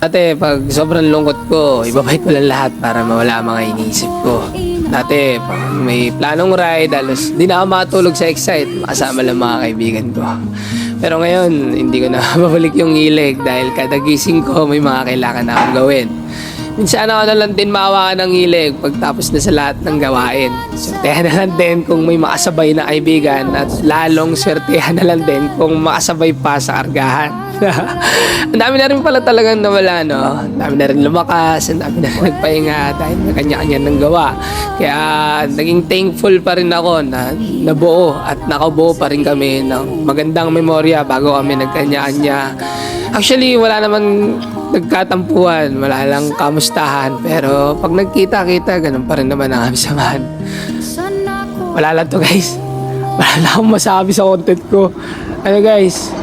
Dati, pag sobrang lungkot ko, ibabay ko lang lahat para mawala ang mga iniisip ko. Dati, pag may planong ride, alos, di na ako makatulog sa Excite, makasama lang mga kaibigan ko. Pero ngayon, hindi ko na babalik yung hilig dahil kada gising ko, may mga kailangan na akong gawin. Minsan ako na lang din maawa ng hilig pagtapos na sa lahat ng gawain. Swertehan na lang din kung may makasabay na kaibigan at lalong swertehan na lang din kung makasabay pa sa kargahan. Ang dami na rin pala talagang nawala, no? Ang dami na rin lumakas, ang dami na rin nagpahinga dahil may kanya-kanya ng gawa. Kaya naging thankful pa rin ako na nabuo at nakabuo pa rin kami ng magandang memorya bago kami nagkanya-kanya. Actually, wala naman nagkatampuhan, wala lang kamustahan. Pero pag nagkita-kita, ganun pa rin naman ang aming samahan. Wala lang to, guys. Wala na akong masabi sa content ko. Ano, guys?